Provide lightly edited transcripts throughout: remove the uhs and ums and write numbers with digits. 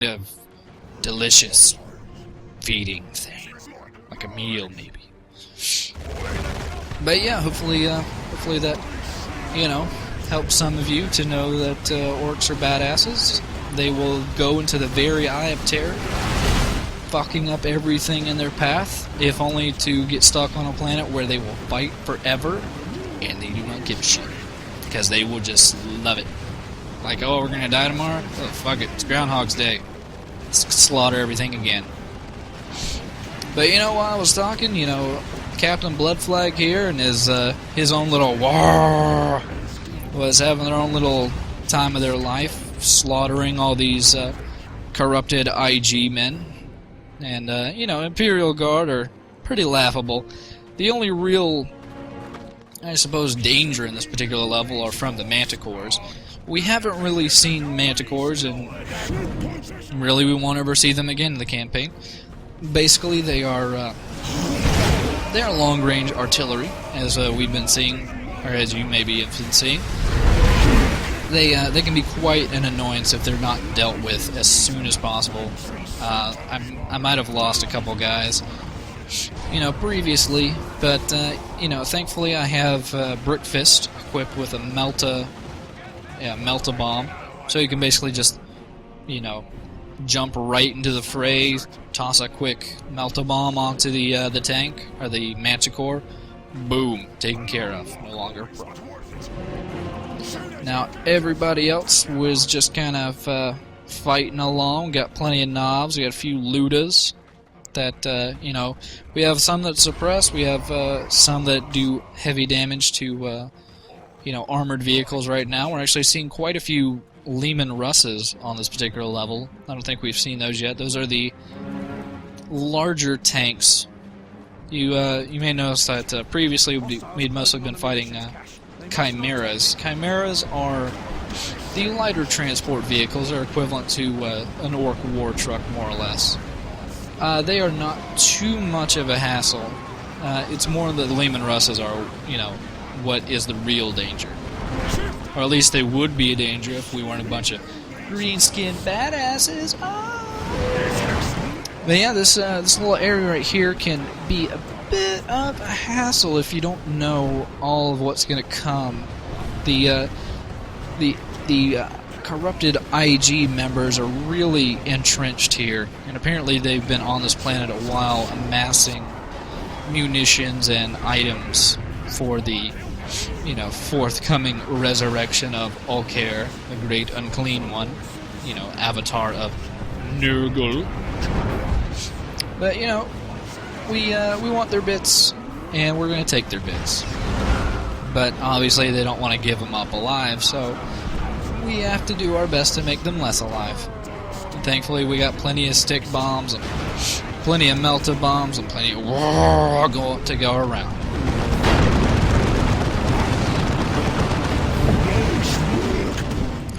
of delicious feeding thing, like a meal maybe. But yeah, hopefully that helps some of you to know that orcs are badasses. They will go into the very eye of terror, fucking up everything in their path, if only to get stuck on a planet where they will fight forever, and they do not give a shit, because they will just love it. Like, oh, we're gonna die tomorrow? Oh, fuck it, it's Groundhog's Day. Let's slaughter everything again. But while I was talking, Captain Bloodflag here and his own little war was having their own little time of their life, slaughtering all these corrupted IG men. And, Imperial Guard are pretty laughable. The only real, I suppose, danger in this particular level are from the Manticores. We haven't really seen Manticores, and really we won't ever see them again in the campaign. Basically, they are long-range artillery, as we've been seeing, or as you maybe have been seeing. They can be quite an annoyance if they're not dealt with as soon as possible. I might have lost a couple guys, previously, but thankfully I have Brickfist equipped with a Melta bomb, so you can basically just, jump right into the fray, toss a quick Melta bomb onto the tank or the Manticore, boom, taken care of, no longer a problem. Now everybody else was just kind of fighting along. Got plenty of knobs. We got a few Ludas that we have some that suppress. We have some that do heavy damage to armored vehicles. Right now, we're actually seeing quite a few Lehman Russes on this particular level. I don't think we've seen those yet. Those are the larger tanks. You may notice that previously we'd mostly been fighting Chimeras. Chimeras are the lighter transport vehicles. They're equivalent to an Ork war truck, more or less. They are not too much of a hassle. It's more that the Lehman Russes are, what is the real danger. Or at least they would be a danger if we weren't a bunch of green-skinned badasses. Oh! But yeah, this little area right here can be a bit of a hassle if you don't know all of what's going to come. The corrupted IG members are really entrenched here, and apparently they've been on this planet a while, amassing munitions and items for the forthcoming resurrection of Ulker, the Great Unclean One, avatar of Nurgle. But we want their bits, and we're going to take their bits. But obviously they don't want to give them up alive, so we have to do our best to make them less alive. And thankfully we got plenty of stick bombs, and plenty of Melta bombs, and plenty of to go around.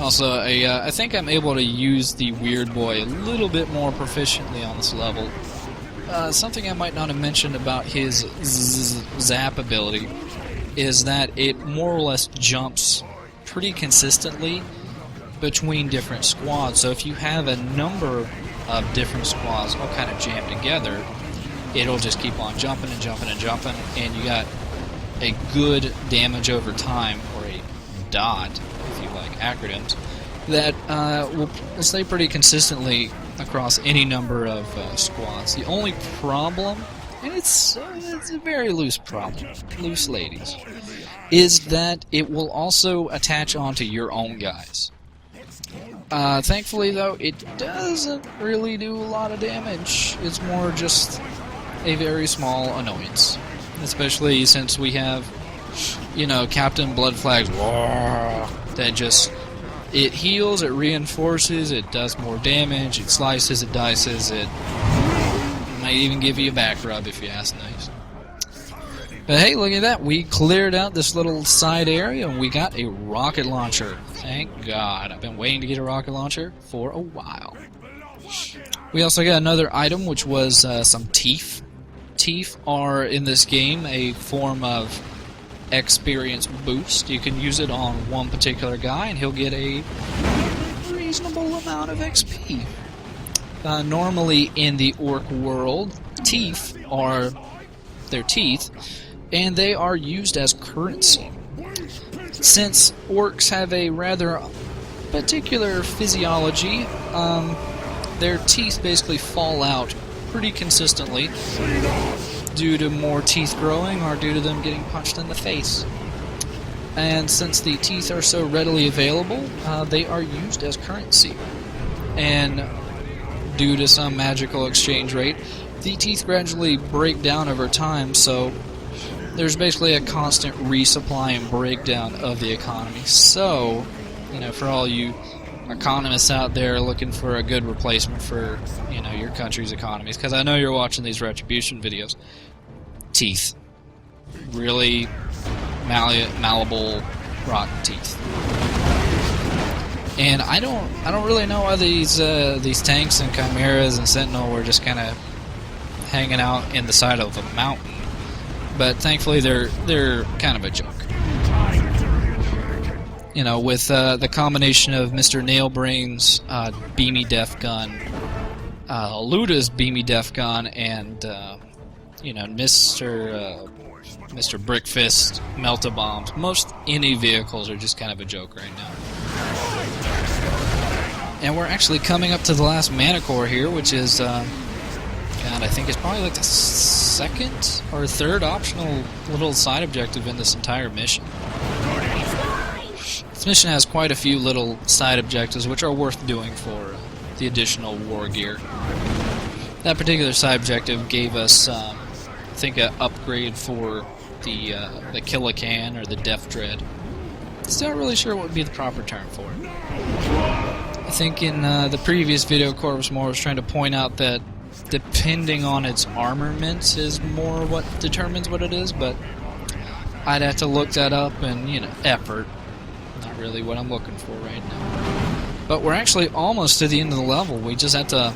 Also, I think I'm able to use the Weird Boy a little bit more proficiently on this level. Something I might not have mentioned about his zap ability is that it more or less jumps pretty consistently between different squads. So if you have a number of different squads all kind of jammed together, it'll just keep on jumping and jumping and jumping, and you got a good damage over time, or a DOT, if you like acronyms, that will stay pretty consistently across any number of squads. The only problem, and it's a very loose problem, loose ladies, is that it will also attach onto your own guys. Thankfully, though, it doesn't really do a lot of damage. It's more just a very small annoyance, especially since we have, Captain Bloodflag's war that just, it heals, it reinforces, it does more damage, it slices, it dices, it might even give you a back rub if you ask nice. But hey, look at that, we cleared out this little side area and we got a rocket launcher. Thank God. I've been waiting to get a rocket launcher for a while. We also got another item, which was some teeth. Teeth are, in this game, a form of experience boost. You can use it on one particular guy and he'll get a reasonable amount of XP. Normally in the orc world, teeth are their teeth, and they are used as currency. Since orcs have a rather particular physiology, their teeth basically fall out pretty consistently due to more teeth growing or due to them getting punched in the face. And since the teeth are so readily available, they are used as currency. And due to some magical exchange rate, the teeth gradually break down over time, so there's basically a constant resupply and breakdown of the economy. So, you know, for all you economists out there looking for a good replacement for, you know, your country's economies, because I know you're watching these Retribution videos, teeth. Really malleable, rotten teeth. And I don't really know why these tanks and chimeras and sentinel were just kind of hanging out in the side of a mountain. But thankfully, they're kind of a joke. You know, with the combination of Mr. Nailbrain's beamy def gun, Luda's beamy def gun, and you know, Mr. Brickfist melt-a-bombs, most any vehicles are just kind of a joke right now. And we're actually coming up to the last mana core here, which is, God, I think it's probably like the second or third optional little side objective in this entire mission. This mission has quite a few little side objectives which are worth doing for the additional war gear. That particular side objective gave us, I think, an upgrade for the Killacan or the Death Dread. Still not really sure what would be the proper term for it. I think in the previous video, Corvus Moore was trying to point out that depending on its armament is more what determines what it is, but I'd have to look that up, and, you know, effort. Not really what I'm looking for right now. But we're actually almost to the end of the level. We just have to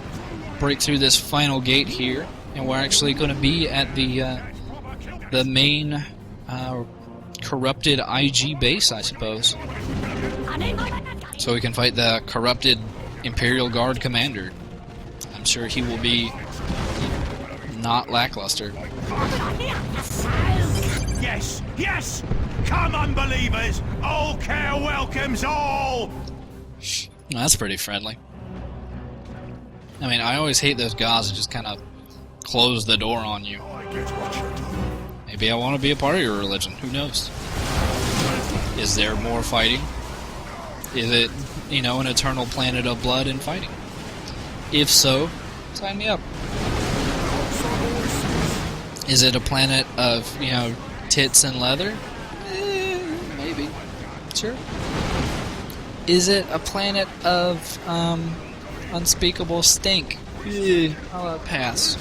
break through this final gate here, and we're actually going to be at the main corrupted IG base, I suppose. So we can fight the corrupted Imperial Guard commander. I'm sure he will be not lackluster. Yes, yes! Come, unbelievers! All care welcomes all! That's pretty friendly. I mean, I always hate those guys that just kind of close the door on you. Maybe I want to be a part of your religion. Who knows? Is there more fighting? Is it, you know, an eternal planet of blood and fighting? If so, sign me up. Is it a planet of, you know, tits and leather? Maybe. Sure. Is it a planet of unspeakable stink? I'll pass.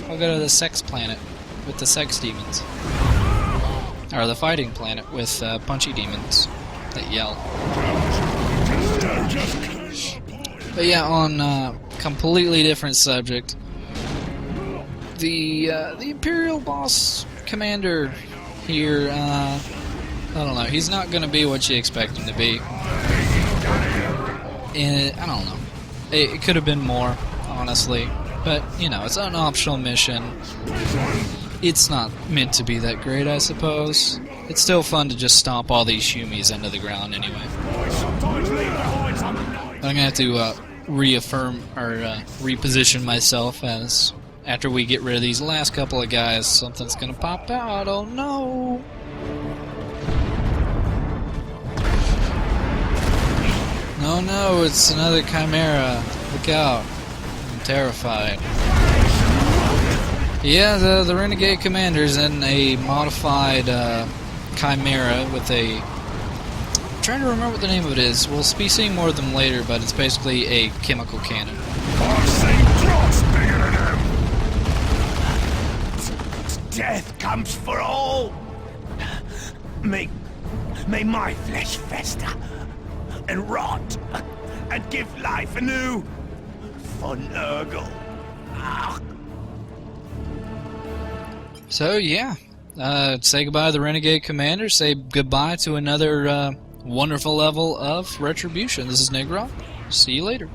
I'll go to the sex planet with the sex demons. Or the fighting planet with punchy demons that yell. But yeah, on a completely different subject, the Imperial boss commander here, I don't know, he's not going to be what you expect him to be. And I don't know. It could have been more, honestly. But, you know, it's an optional mission. It's not meant to be that great, I suppose. It's still fun to just stomp all these Humies into the ground anyway. I'm going to have to reaffirm or reposition myself as after we get rid of these last couple of guys, something's going to pop out. Oh no! No, no, it's another Chimera. Look out. I'm terrified. Yeah, the Renegade Commander's in a modified Chimera with a... I'm trying to remember what the name of it is. We'll be seeing more of them later, but it's basically a chemical cannon. Death comes for all. May my flesh fester and rot and give life anew for Nurgle. So yeah, say goodbye to the Renegade Commander. Say goodbye to another wonderful level of Retribution. This is Negron. See you later.